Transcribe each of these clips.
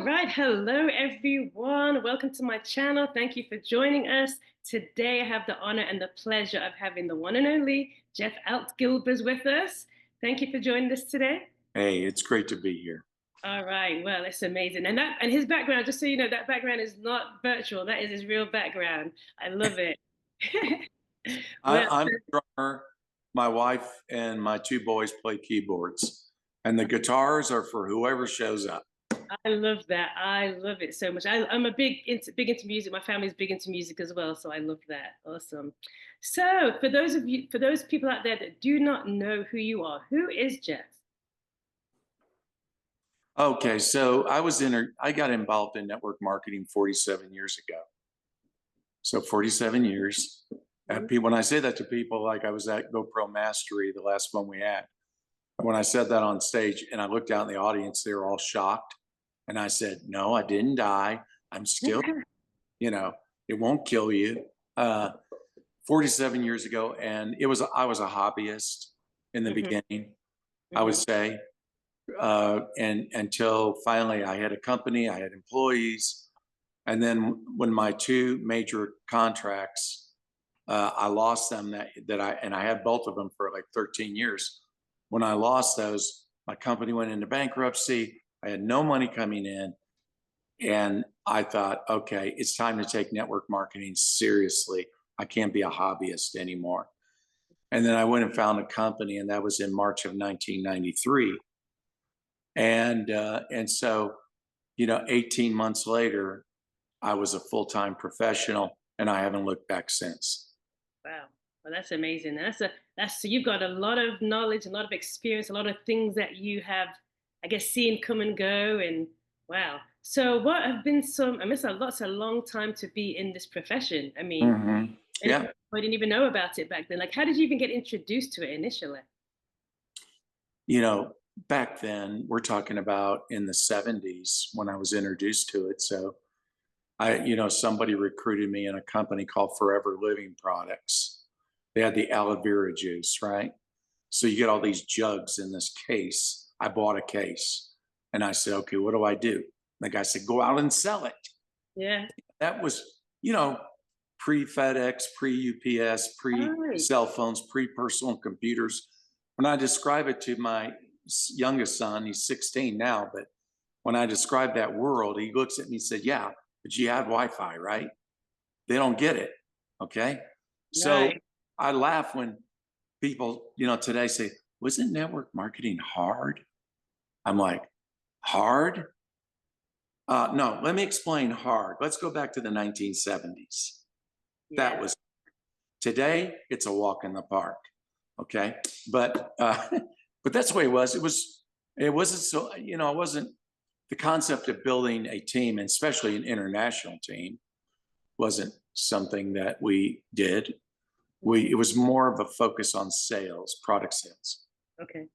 right. Hello, everyone. Welcome to my channel. Thank you for joining us. Today, I have the honor and the pleasure of having the one and only Jeff Altgilbers with us. Thank you for joining us today. Hey, it's great to be here. All right. Well, it's amazing. And his background, just so you know, that background is not virtual. That is his real background. I love it. Well, I'm a drummer. My wife and my two boys play keyboards, and the guitars are for whoever shows up. I love that. I love it so much. I'm a big into music. My family's big into music as well, so I love that. Awesome. So, for those people out there that do not know who you are, who is Jeff? Okay, so I got involved in network marketing 47 years ago. So 47 years. And when I say that to people, like I was at GoPro Mastery, the last one we had. When I said that on stage and I looked out in the audience, they were all shocked. And I said, no, I didn't die. I'm still, it won't kill you. 47 years ago. And I was a hobbyist in the Mhm, beginning, I would mhm. say. And until finally I had a company, I had employees. And then when my two major contracts, I lost them and I had both of them for like 13 years. When I lost those, my company went into bankruptcy. I had no money coming in. And I thought, okay, it's time to take network marketing seriously. I can't be a hobbyist anymore. And then I went and found a company, and that was in March of 1993. And so, 18 months later, I was a full-time professional, and I haven't looked back since. Wow. Well, that's amazing. That's so you've got a lot of knowledge, a lot of experience, a lot of things that you have, I guess, seen come and go. And wow. So what have been some? I mean, that's a long time to be in this profession. I mean, Hmm. and Yeah. I didn't even know about it back then. Like, how did you even get introduced to it initially? You know, Back then, we're talking about in the 70s when I was introduced to it. So somebody recruited me in a company called Forever Living Products. They had the aloe vera juice, right? So you get all these jugs in this case. I bought a case and I said, okay, what do I do? The guy said, go out and sell it. Yeah. That was, pre FedEx, pre UPS, pre Right. cell phones, pre personal computers. When I describe it to my youngest son, he's 16 now, but when I describe that world, he looks at me and said, yeah, but you had Wi Fi, right? They don't get it. Okay. So Right. I laugh when people, today say, wasn't network marketing hard? I'm like, hard? No, let me explain hard. Let's go back to the 1970s. That Yeah. was today, it's a walk in the park. Okay. But, but that's the way it was. It wasn't so, it wasn't the concept of building a team, and especially an international team, wasn't something that we did. It was more of a focus on sales, product sales. Okay.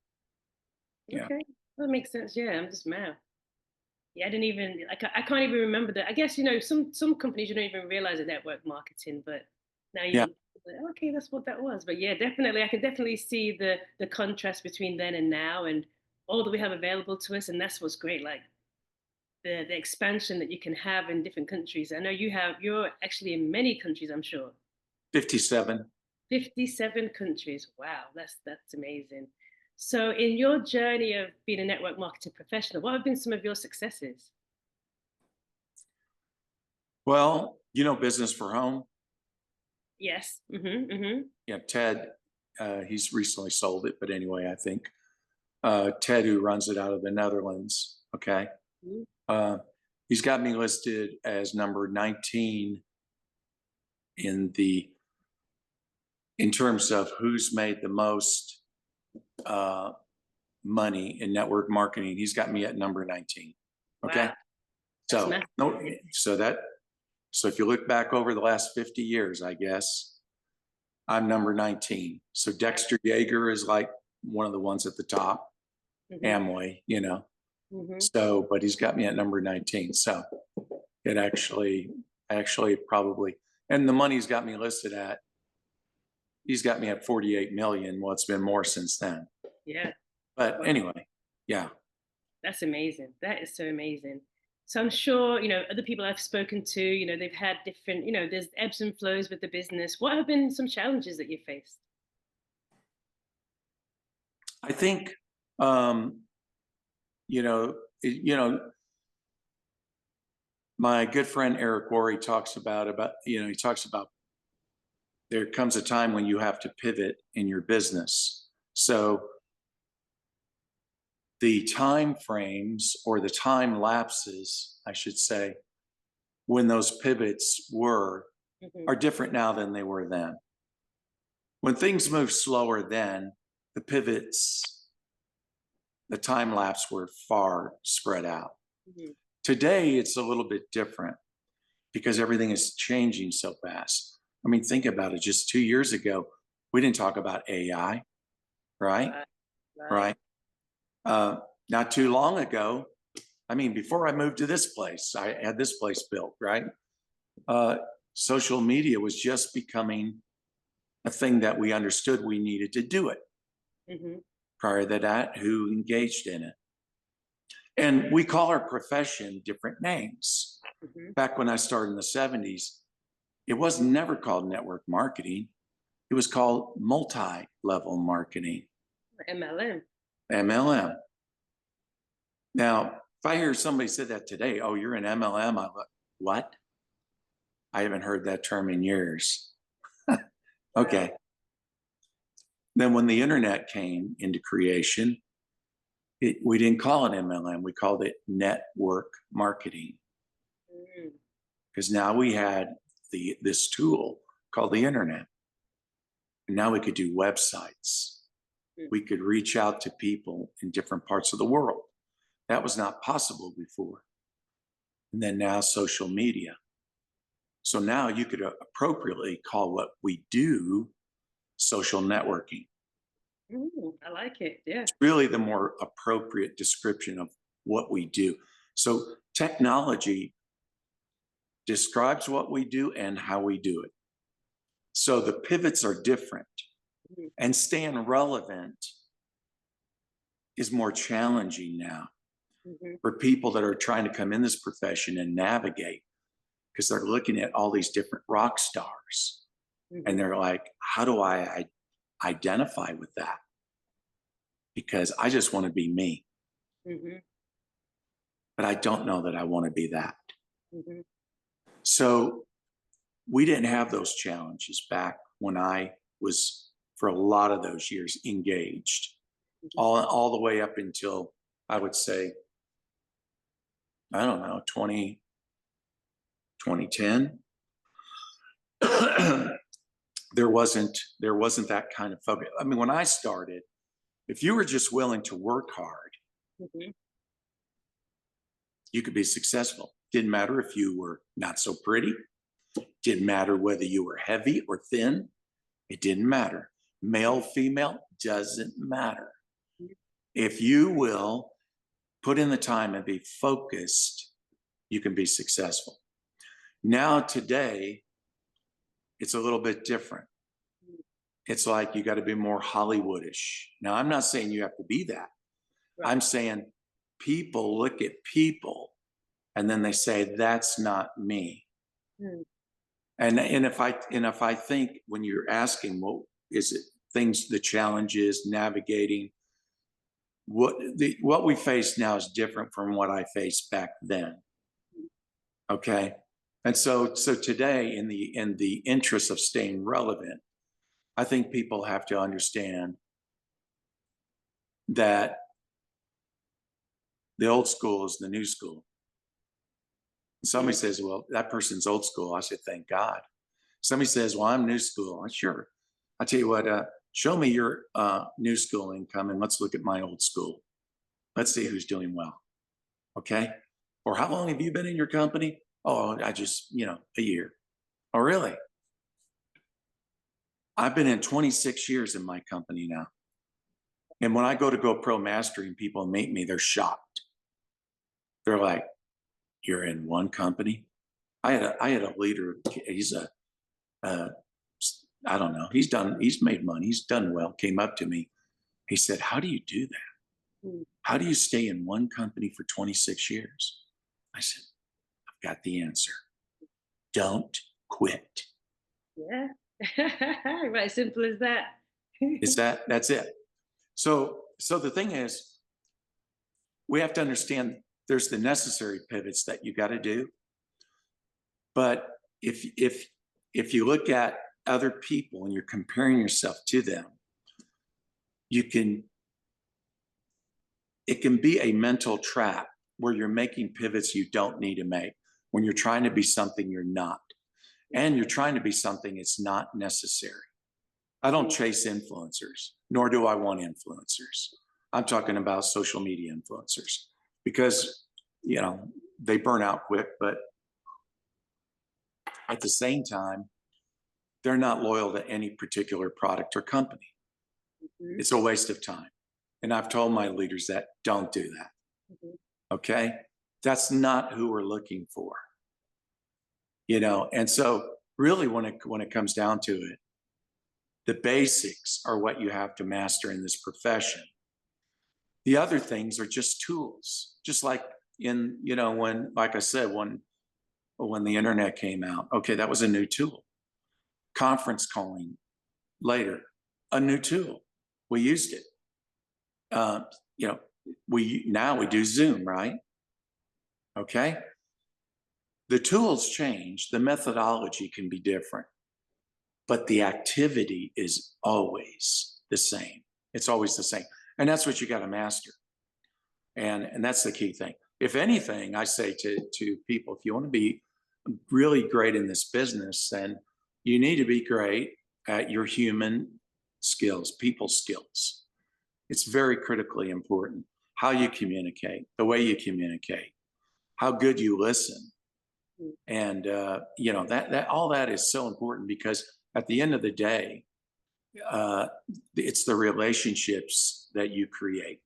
Yeah. Okay. That makes sense. Yeah. I'm just mad. Yeah, I didn't even like I can't even remember that. I guess some companies you don't even realize the network marketing, but now Yeah. you okay, that's what that was. But yeah, definitely I can definitely see the contrast between then and now and all that we have available to us, and that's what's great. Like the expansion that you can have in different countries. I know you're actually in many countries, I'm sure. 57. 57 countries. Wow, that's amazing. So in your journey of being a network marketing professional, what have been some of your successes? Well, Business for Home. Yes. Hmm. Yeah. Ted, he's recently sold it, but anyway, I think Ted, who runs it out of the Netherlands. Okay. Hmm. Uh, he's got me listed as number 19 in terms of who's made the most uh, money in network marketing. He's got me at number 19. Okay. Wow, that's So massive. no, so if you look back over the last 50 years, I guess I'm number 19. So Dexter Yeager is like one of the ones at the top, Hmm. Amway. Hmm. So, but he's got me at number 19. So it actually probably, and the money's got me listed at, he's got me at 48 million. Well, it's been more since then. Yeah. But Wow, anyway, yeah. that's amazing. That is so amazing. So I'm sure, other people I've spoken to, they've had different, there's ebbs and flows with the business. What have been some challenges that you faced? I think, um, you know, my good friend Eric Worre talks about, he talks about there comes a time when you have to pivot in your business. So the time frames or the time lapses, I should say, when those pivots were Hmm. are different now than they were then. When things move slower then, the pivots, the time lapse were far spread out. Hmm. Today, it's a little bit different because everything is changing so fast. I mean, think about it. Just 2 years ago, we didn't talk about AI, right? Right, right. Right. Uh, Not too long ago, I mean, before I moved to this place, I had this place built, right? Uh, Social media was just becoming a thing that we understood we needed to do it. Hmm. Prior to that, who engaged in it? And we call our profession different names. Hmm. Back when I started in the 70s, it was never called network marketing. It was called multi-level marketing, MLM. MLM. Now, if I hear somebody say that today, oh, you're an MLM, I'm like, what? I haven't heard that term in years. Okay. Wow. Then when the internet came into creation, we didn't call it MLM, we called it network marketing, Mm. because now we had this tool called the internet. And now we could do websites. Mm. We could reach out to people in different parts of the world. That was not possible before. And then now social media. So now you could appropriately call what we do social networking. I like it. Yeah. It's really the more appropriate description of what we do. So technology describes what we do and how we do it. So the pivots are different, Mhm. and staying relevant is more challenging now Mhm. for people that are trying to come in this profession and navigate, because they're looking at all these different rock stars and Mhm. they're like, how do I identify with that? Because I just want to be me, Mhm. but I don't know that I want to be that. Mhm. So we didn't have those challenges back when I was, for a lot of those years, engaged, Mhm. all the way up until, I would say, I don't know, 2010. There wasn't that kind of focus. I mean, when I started, if you were just willing to work hard, Mhm. you could be successful. Didn't matter if you were not so pretty. Didn't matter whether you were heavy or thin. It didn't matter. Male, female, doesn't matter. If you will put in the time and be focused, you can be successful. Now, today, it's a little bit different. It's like you got to be more Hollywoodish. Now, I'm not saying you have to be that. I'm Right. saying people look at people and then they say, that's not me. Mm. And if I think when you're asking, what is it, things, the challenges, navigating, what we face now is different from what I faced back then. Okay. And so today, in the interest of staying relevant, I think people have to understand that the old school is the new school. Somebody Mm. says, well, that person's old school. I said, thank God. Somebody says, well, I'm new school. Sure. I tell you what, show me your new school income and let's look at my old school. Let's see who's doing well. Okay. Or how long have you been in your company? Oh, I just, a year. Oh, really? I've been in 26 years in my company now. And when I go to GoPro Mastering, people meet me, they're shocked. They're like, you're in one company? I had a leader, he's uh, I don't know, he's made money, he's done well, came up to me. He said, how do you do that? Mm. How do you stay in one company for 26 years? I said, I've got the answer. Don't quit. Yeah. Right. Simple as that. That's it. So the thing is, we have to understand there's the necessary pivots that you got to do. But if you look at other people and you're comparing yourself to them, it can be a mental trap where you're making pivots you don't need to make when you're trying to be something you're not. And you're trying to be something it's not necessary. I don't chase influencers, nor do I want influencers. I'm talking about social media influencers because, they burn out quick, but at the same time, they're not loyal to any particular product or company. Mhm. It's a waste of time. And I've told my leaders that don't do that. Mhm. Okay. That's not who we're looking for. And so really when it comes down to it, the basics are what you have to master in this profession. The other things are just tools, just like when, like I said, when the internet came out, okay, that was a new tool. Conference calling later, a new tool. We used it. We do Zoom, right? Okay. The tools change, the methodology can be different, but the activity is always the same. It's always the same. And that's what you got to master. And that's the key thing. If anything, I say to people, if you want to be really great in this business, then you need to be great at your human skills, people skills. It's very critically important. How you communicate, the way you communicate, how good you listen. And that all that is so important because at the end of the day, it's the relationships that you create.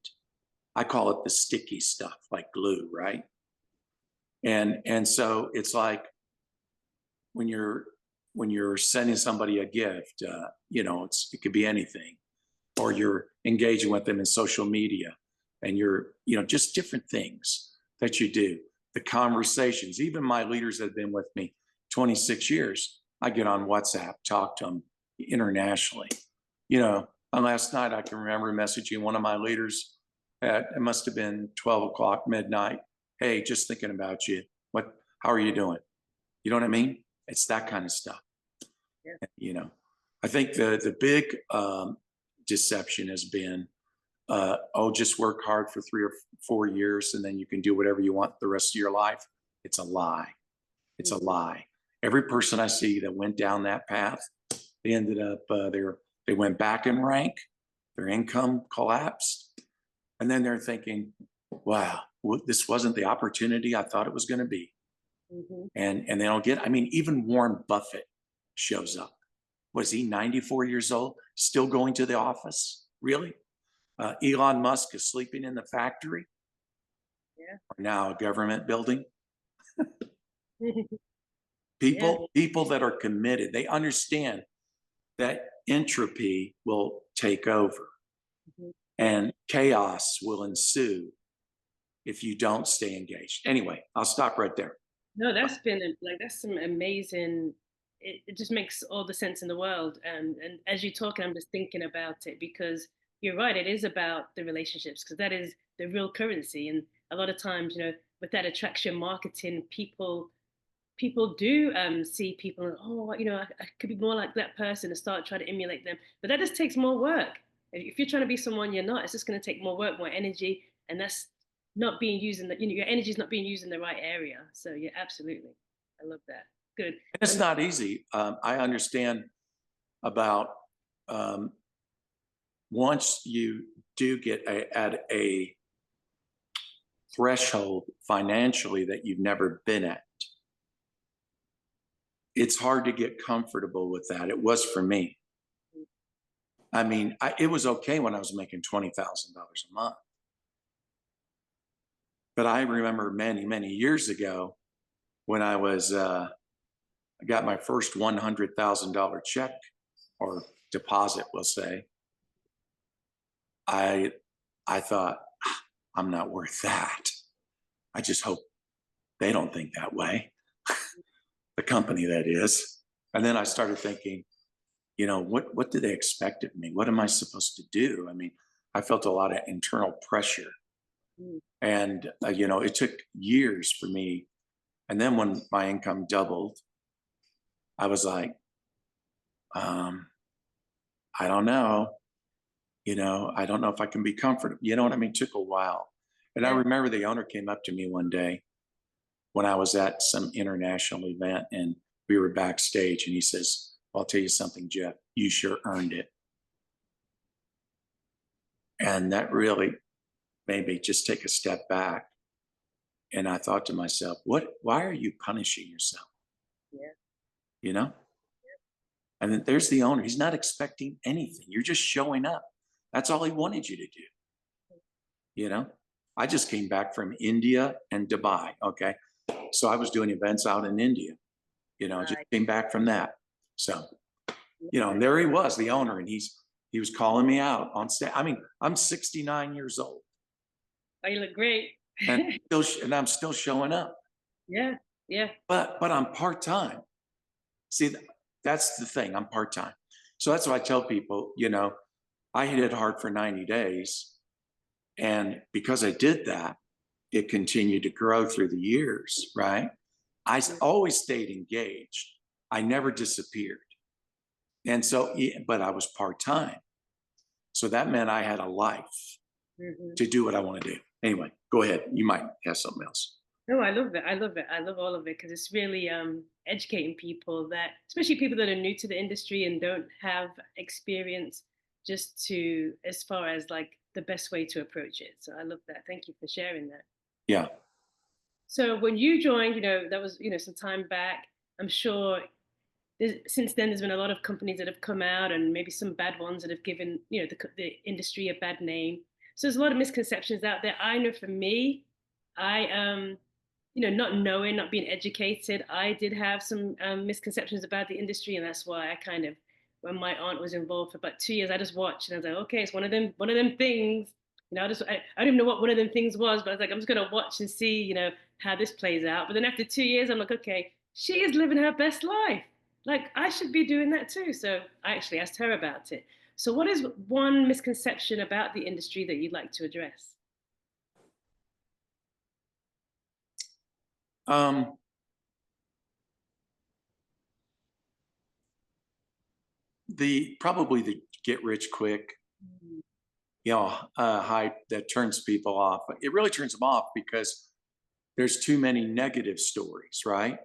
I call it the sticky stuff, like glue, right? And so it's like when you're sending somebody a gift, it could be anything, or you're engaging with them in social media, and you're just different things that you do. The conversations, even my leaders that have been with me 26 years, I get on WhatsApp, talk to them internationally. On last night, I can remember messaging one of my leaders it must have been 12 o'clock, midnight. Hey, just thinking about you. How are you doing? You know what I mean? It's that kind of stuff. Yeah. I think the big deception has been, just work hard for 3 or 4 years and then you can do whatever you want the rest of your life. It's a lie. It's a lie. Every person I see that went down that path, they ended up, they went back in rank, their income collapsed. And then they're thinking, wow, this wasn't the opportunity I thought it was going to be. Mhm. And they don't even Warren Buffett shows up. Was he 94 years old, still going to the office? Really? Elon Musk is sleeping in the factory. Yeah. Or now a government building. Yeah. People that are committed, they understand that entropy will take over Mhm. and chaos will ensue if you don't stay engaged. Anyway, I'll stop right there. No, that's some amazing. It just makes all the sense in the world. And as you're talking, I'm just thinking about it because you're right. It is about the relationships because that is the real currency. And a lot of times, with that attraction marketing, people do see people and I could be more like that person and start trying to emulate them. But that just takes more work. If you're trying to be someone you're not, it's just going to take more work, more energy, and that's not being used in your energy is not being used in the right area. So yeah, absolutely, I love that. Good. It's not easy. I understand about once you do get at a threshold financially that you've never been at, it's hard to get comfortable with that. It was for me. I mean, it was okay when I was making $20,000 a month. But I remember many, many years ago when I got my first $100,000 check or deposit, we'll say. I thought, I'm not worth that. I just hope they don't think that way. The company, that is. And then I started thinking, you know, what do they expect of me? What am I supposed to do? I mean, I felt a lot of internal pressure. Mm. And, you know, it took years for me. And then when my income doubled, I was like, I don't know. You know, I don't know if I can be comfortable. You know what I mean? It took a while. And I Yeah. remember the owner came up to me one day when I was at some international event and we were backstage, and he says, well, I'll tell you something, Jeff, you sure earned it. And that really made me just take a step back. And I thought to myself, why are you punishing yourself? Yeah. You know? And then there's the owner. He's not expecting anything. You're just showing up. That's all he wanted you to do. You know, I just came back from India and Dubai. Okay. So I was doing events out in India, you know, just Right. came back from that. So, you know, and there he was, the owner, and he was calling me out on stage. I mean, I'm 69 years old Oh, you look great. and and I'm still showing up, Yeah. Yeah. but I'm part-time. See, that's the thing. I'm part-time. So that's why I tell people, you know, I hit it hard for 90 days. And because I did that, it continued to grow through the years, right? Always stayed engaged. I never disappeared. And so, but I was part-time. So that meant I had a life Mhm. to do what I want to do. Anyway, go ahead. You might have something else. No, I love it. I love it. I love all of it because it's really educating people that, especially people that are new to the industry and don't have experience, just to as far as like the best way to approach it. So I love that. Thank you for sharing that. Yeah. So when you joined, that was some time back. I'm sure since then there's been a lot of companies that have come out and maybe some bad ones that have given the industry a bad name. So there's a lot of misconceptions out there. I know for me, I not knowing, not being educated, I did have some misconceptions about the industry, and that's why I kind of, when my aunt was involved for about 2 years, I just watched and I was like, okay, it's one of them things. I don't even know what one of them things was, but I was like, I'm just gonna watch and see, how this plays out. But then after 2 years, I'm like, okay, she is living her best life. Like I should be doing that too. So I actually asked her about it. So what is one misconception about the industry that you'd like to address? Um, probably the get rich quick, hype that turns people off. It really turns them off because there's too many negative stories, right?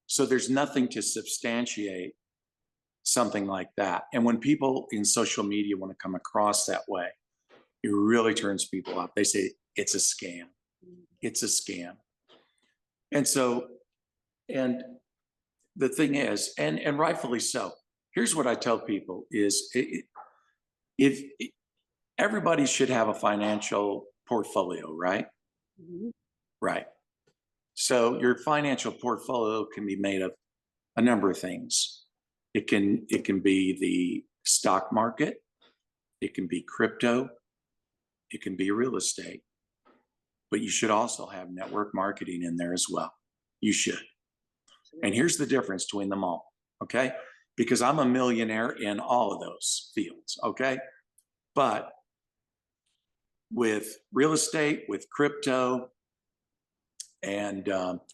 So there's nothing to substantiate something like that. And when people in social media want to come across that way, it really turns people off. They say it's a scam. It's a scam. And so, and the thing is, and rightfully so, here's what I tell people is if everybody should have a financial portfolio, right? Mhm. Right. So your financial portfolio can be made of a number of things. It can be the stock market, it can be crypto, it can be real estate, but you should also have network marketing in there as well. You should. And here's the difference between them all, okay? Because I'm a millionaire in all of those fields, okay? But with real estate, with crypto, and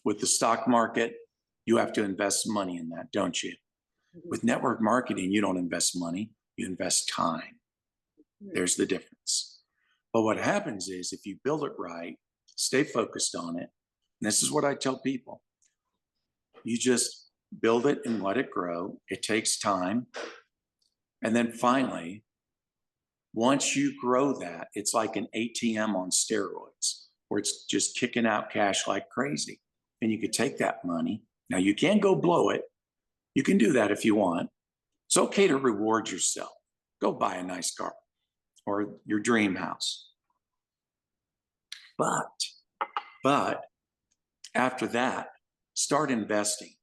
with the stock market, you have to invest money in that, don't you? Mhm. With network marketing, you don't invest money, you invest time. There's the difference. But what happens is if you build it right, stay focused on it, and this is what I tell people, you just build it and let it grow. It takes time. And then finally, once you grow that, it's like an ATM on steroids, where it's just kicking out cash like crazy. And you could take that money. Now, you can go blow it. You can do that if you want. It's okay to reward yourself. Go buy a nice car or your dream house. But after that, start investing.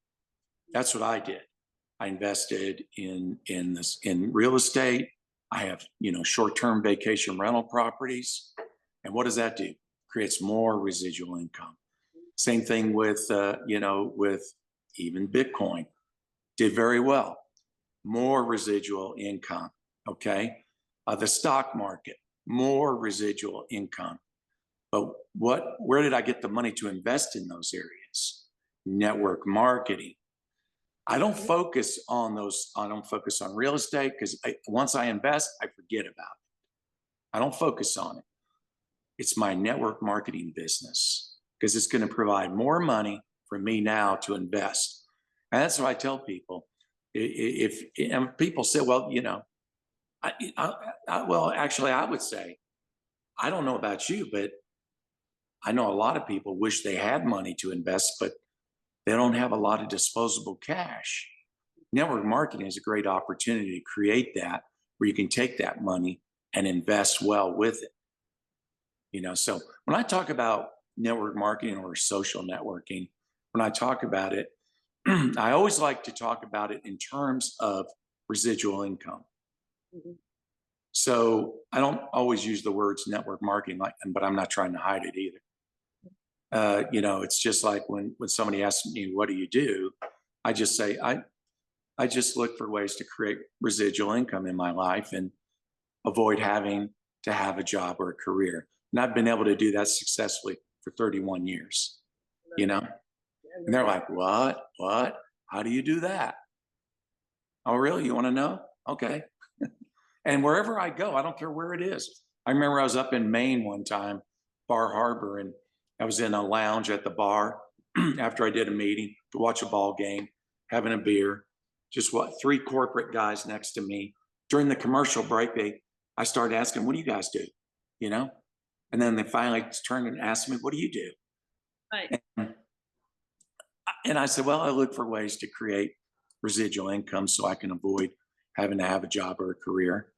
That's what I did. I invested in real estate. I have, short-term vacation rental properties. And what does that do? Creates more residual income. Same thing with, with even Bitcoin, did very well. More residual income, okay? The stock market, more residual income. But where did I get the money to invest in those areas? Network marketing. I don't focus on those. I don't focus on real estate because once I invest, I forget about it. I don't focus on it. It's my network marketing business because it's going to provide more money for me now to invest. And that's what I tell people. If people say, well, well, actually, I would say, I don't know about you, but I know a lot of people wish they had money to invest, but they don't have a lot of disposable cash. Network marketing is a great opportunity to create that where you can take that money and invest well with it. So when I talk about network marketing or social networking, when I talk about it, I always like to talk about it in terms of residual income. Mm-hmm. So I don't always use the words network marketing, but I'm not trying to hide it either. It's just like when somebody asks me, what do you do? I just say, I just look for ways to create residual income in my life and avoid having to have a job or a career. And I've been able to do that successfully for 31 years, And they're like, what? How do you do that? Oh, really? You want to know? Okay. And wherever I go, I don't care where it is. I remember I was up in Maine one time, Bar Harbor, and I was in a lounge at the bar after I did a meeting to watch a ball game, having a beer. Just three corporate guys next to me. During the commercial break, I started asking, what do you guys do? And then they finally turned and asked me, what do you do? Right. And I said, well, I look for ways to create residual income so I can avoid having to have a job or a career.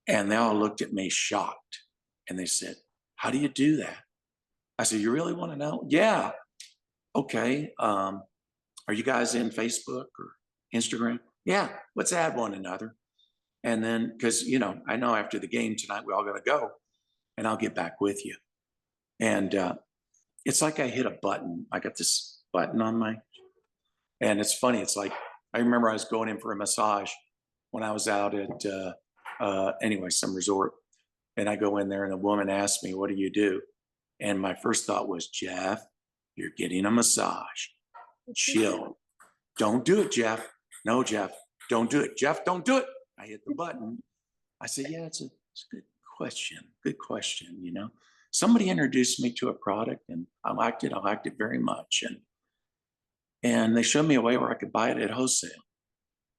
And they all looked at me shocked. And they said, how do you do that? I said, you really want to know? Yeah. Okay. Are you guys in Facebook or Instagram? Yeah. Let's add one another. And then, because, I know after the game tonight, we all got to go and I'll get back with you. And it's like I hit a button. I got this button on and it's funny. It's like, I remember I was going in for a massage when I was out at, some resort. And I go in there and a woman asked me, what do you do? And my first thought was, Jeff, you're getting a massage. Chill. Don't do it, Jeff. No, Jeff, don't do it. Jeff, don't do it. I hit the button. I said, yeah, it's a good question. Good question. Somebody introduced me to a product and I liked it. I liked it very much. And they showed me a way where I could buy it at wholesale,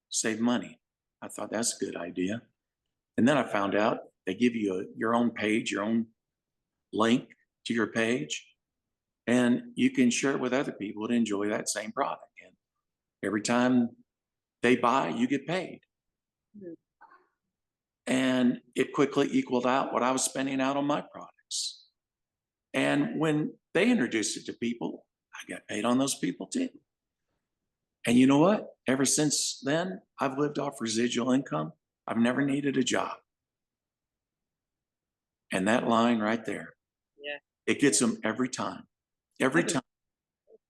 save money. I thought that's a good idea. And then I found out they give you your own page, your own link to your page, and you can share it with other people to enjoy that same product. And every time they buy, you get paid. Mm-hmm. And it quickly equaled out what I was spending out on my products. And when they introduced it to people, I got paid on those people too. And you know what? Ever since then, I've lived off residual income. I've never needed a job. And that line right there, yeah, it gets them every time. Every time.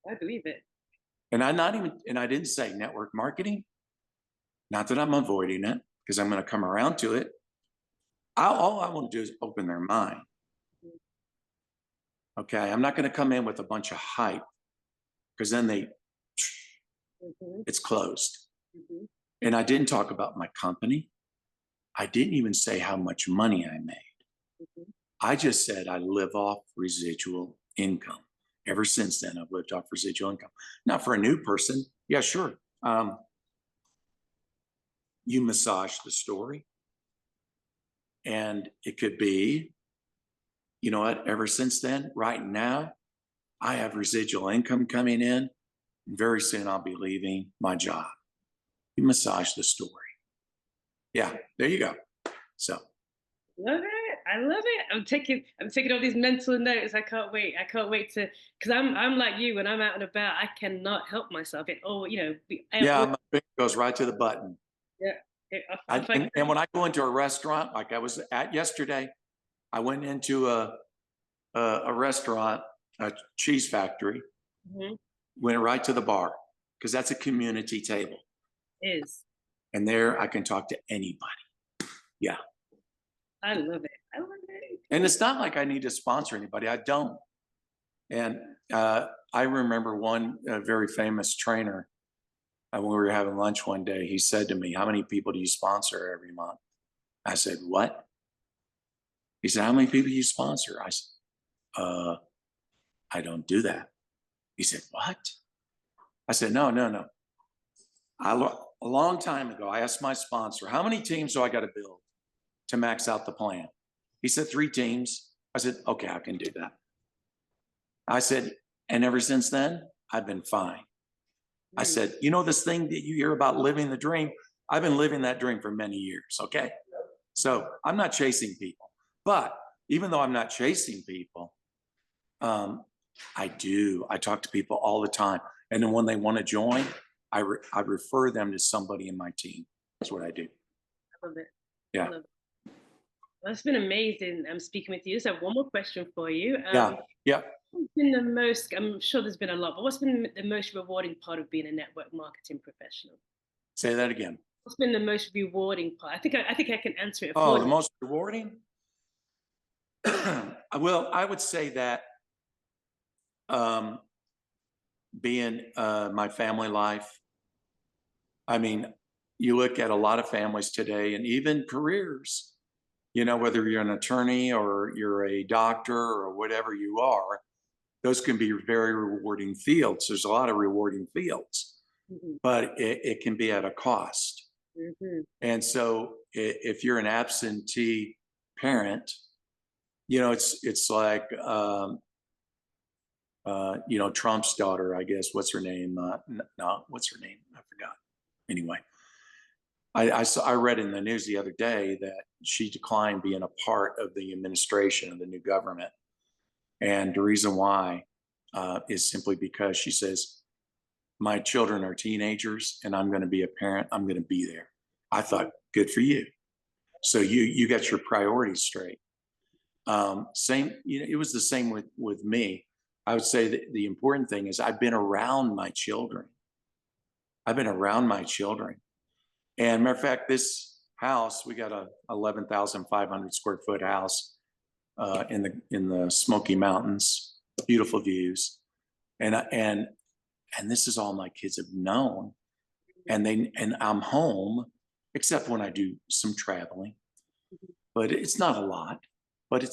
I believe it. And I didn't say network marketing. Not that I'm avoiding it, because I'm going to come around to it. All I want to do is open their mind. Okay, I'm not going to come in with a bunch of hype, because then it's closed. Mm-hmm. And I didn't talk about my company. I didn't even say how much money I made. Mm-hmm. I just said I live off residual income. Ever since then, I've lived off residual income. Now, for a new person, yeah, sure. You massage the story. And it could be, you know what, ever since then, right now, I have residual income coming in. And very soon I'll be leaving my job. You massage the story. Yeah, there you go. So. Love it. I love it. I'm taking all these mental notes. I can't wait. To, because I'm like you, when I'm out and about, I cannot help myself. It my finger goes right to the button. Yeah. And when I go into a restaurant, like I was at yesterday, I went into a restaurant a cheese factory, Mhm. went right to the bar because that's a community table. Is. And there I can talk to anybody. Yeah. I love it. I love it. And it's not like I need to sponsor anybody. I don't. And I remember one very famous trainer when we were having lunch one day, he said to me, "How many people do you sponsor every month?" I said, "What?" He said, "How many people do you sponsor?" I said, I don't do that." He said, "What?" I said, "No, no, no. A long time ago, I asked my sponsor, how many teams do I got to build to max out the plan?" He said, 3 teams. I said, "Okay, I can do that." I said, and ever since then, I've been fine. I said, "You know, this thing that you hear about living the dream, I've been living that dream for many years." Okay. So I'm not chasing people, but even though I'm not chasing people, I talk to people all the time. And then when they want to join, I refer them to somebody in my team. That's what I do. I love it. I Yeah. love it. Well, it's been amazing. I'm speaking with you. So I have one more question for you. Yeah. Yeah. What's been the most, I'm sure there's been a lot, but what's been the most rewarding part of being a network marketing professional? Say that again. What's been the most rewarding part? I think I can answer it Oh, for the you. most rewarding? Well, I would say that um, being my family life. I mean, you look at a lot of families today and even careers, you know, whether you're an attorney or you're a doctor or whatever you are, those can be very rewarding fields. There's a lot of rewarding fields, Mhm, but it can be at a cost. mhm. And so if you're an absentee parent, you know, it's like, you know, Trump's daughter, I guess, what's her name? No, what's her name? I forgot. Anyway, I read in the news the other day that she declined being a part of the administration of the new government. And the reason why is simply because she says, my children are teenagers and I'm going to be a parent. I'm going to be there. I thought, good for you. So you got your priorities straight. Same, you know, it was the same with me. I would say that the important thing is I've been around my children. I've been around my children. And matter of fact, this house, we got a 11,500 square foot house in the Smoky Mountains, beautiful views. And this is all my kids have known. And I'm home, except when I do some traveling, but it's not a lot. But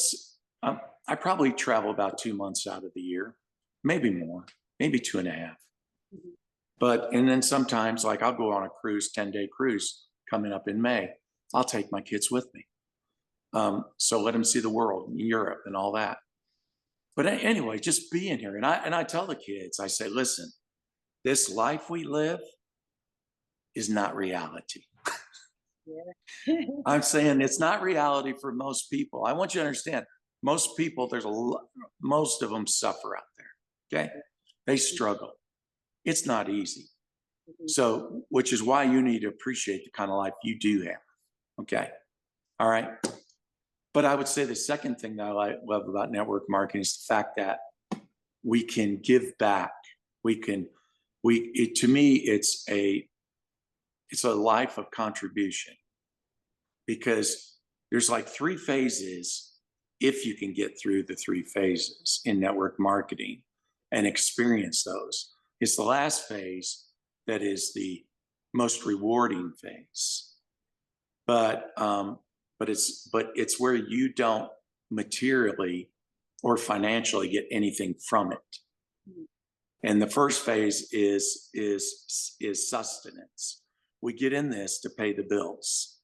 I probably travel about 2 months out of the year, maybe more, maybe 2.5. But and then sometimes, like I'll go on a cruise, 10-day cruise coming up in May. I'll take my kids with me, so let them see the world, in Europe, and all that. But anyway, just being here, and I tell the kids, I say, listen, this life we live is not reality. Yeah. I'm saying it's not reality for most people. I want you to understand, most people, most of them suffer out there. Okay, they struggle. It's not easy. Mhm. So, which is why you need to appreciate the kind of life you do have. Okay, all right. But I would say the second thing that I love about network marketing is the fact that we can give back. To me, it's a life of contribution because there's like 3 phases if you can get through the 3 phases in network marketing and experience those. It's the last phase that is the most rewarding phase. But it's where you don't materially or financially get anything from it. And the first phase is sustenance. We get in this to pay the bills.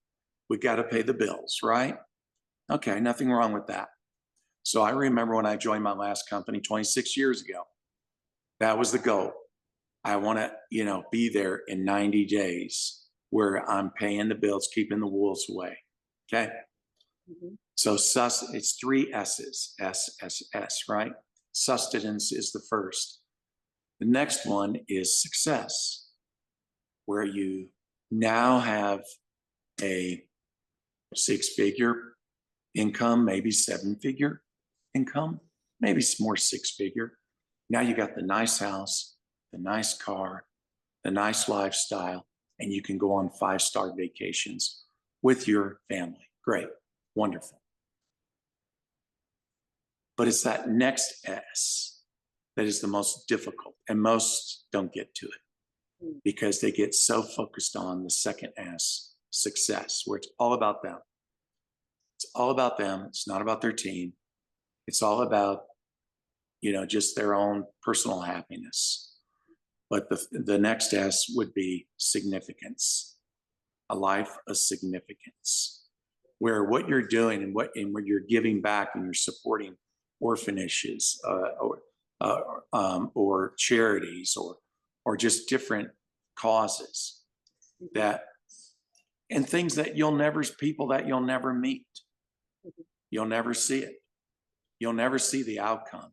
We got to pay the bills, right? Okay, nothing wrong with that. So I remember when I joined my last company 26 years ago, that was the goal. I want to, you know, be there in 90 days where I'm paying the bills, keeping the wolves away. Okay. Mhm. So it's 3 S's, S, right? Sustenance is the first. The next one is success, where you now have a 6-figure income, maybe 7-figure income maybe it's more six-figure. Now you got the nice house, the nice car, the nice lifestyle, and you can go on 5-star vacations with your family. Great, wonderful. But it's that next S that is the most difficult, and most don't get to it because they get so focused on the second S, success, where it's all about them. It's all about them. It's not about their team. It's all about, just their own personal happiness. But the next S would be significance, a life of significance, where what you're doing and what you're giving back and you're supporting orphanages or charities or just different causes and things that people that you'll never meet. You'll never see it. You'll never see the outcome,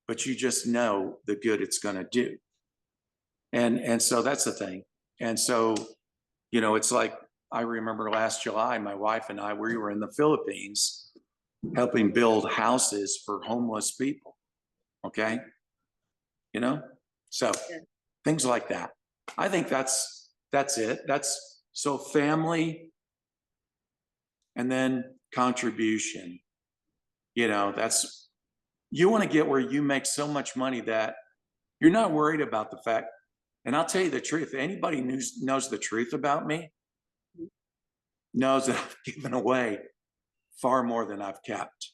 but you just know the good it's going to do. And so that's the thing. And so, it's like, I remember last July, my wife and I, we were in the Philippines helping build houses for homeless people. Okay. So things like that. I think that's it. So family and then contribution, you want to get where you make so much money that you're not worried about the fact. And I'll tell you the truth. Anybody knows the truth about me knows that I've given away far more than I've kept.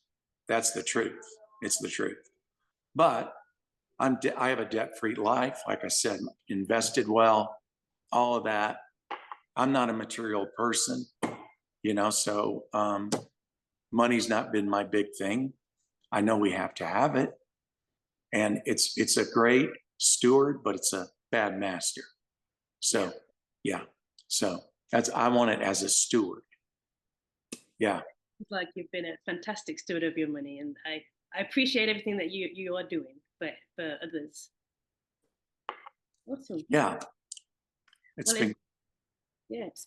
That's the truth. It's the truth. But I have a debt-free life. Like I said, invested well, all of that. I'm not a material person, so money's not been my big thing. I know we have to have it. And it's a great steward, but it's a bad master. So, yeah. So I want it as a steward. Yeah. It's like you've been a fantastic steward of your money, and I appreciate everything that you are doing for others. Awesome. Yeah. It's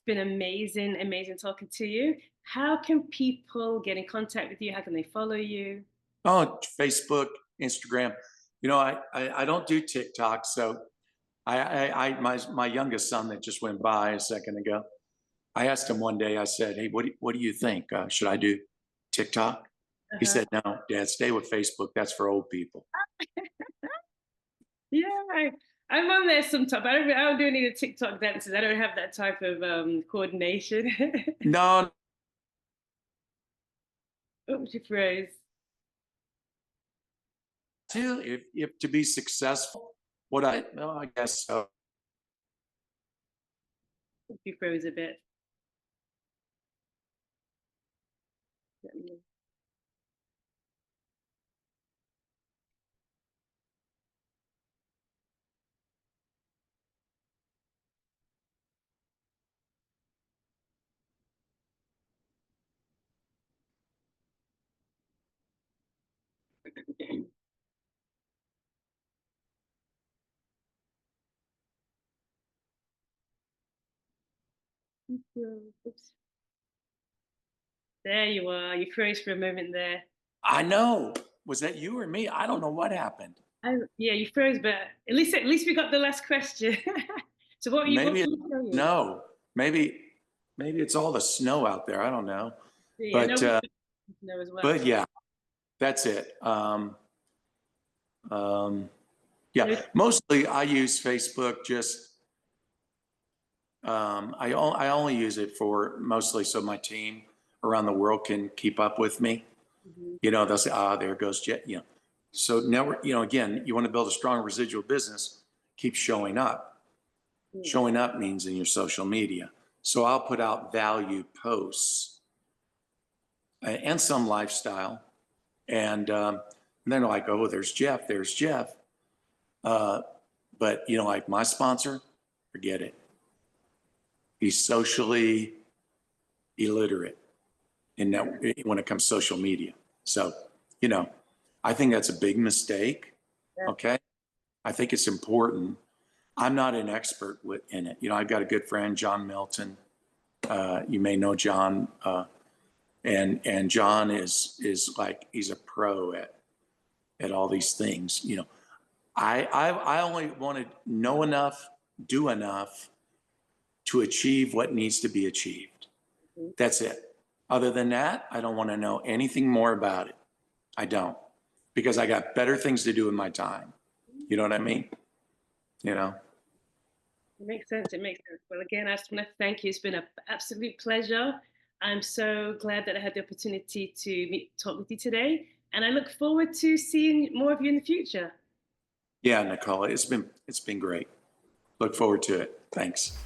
been amazing talking to you. How can people get in contact with you? How can they follow you? Oh, Facebook, Instagram. I don't do TikTok, so my youngest son that just went by a second ago, I asked him one day, I said, "Hey, what do you think? Should I do TikTok?" He said, "No, Dad, stay with Facebook. That's for old people." Yeah, I'm on there sometimes. I don't do any of the TikTok dances. I don't have that type of coordination. No. Oh, she froze. If to be successful, I guess so. She froze a bit. Oops. There you are. You froze for a moment there. I know. Was that you or me? I don't know what happened. Yeah, you froze, but at least we got the last question. So what are you? Maybe no. Maybe it's all the snow out there. I don't know. Yeah, but as well. But yeah, that's it. Yeah, mostly I use Facebook. Just I only use it for mostly so my team around the world can keep up with me. Mm-hmm. They'll say, there goes Jet. So now again, you want to build a strong residual business, keep showing up. Mm-hmm. Showing up means in your social media. So I'll put out value posts and some lifestyle, and then they're like, oh, there's Jeff. But like my sponsor, forget it. He's socially illiterate when it comes to social media. So, I think that's a big mistake. Yeah. Okay. I think it's important. I'm not an expert in it. I've got a good friend, John Milton. You may know John. And John is like, he's a pro at all these things. You know, I only want to know enough, do enough to achieve what needs to be achieved. Mhm. That's it. Other than that, I don't want to know anything more about it. I don't, because I got better things to do in my time. You know what I mean? You know? It makes sense. It makes sense. Well, again, I just want to thank you. It's been an absolute pleasure. I'm so glad that I had the opportunity to talk with you today, and I look forward to seeing more of you in the future. Yeah, Nicole, it's been great. Look forward to it. Thanks.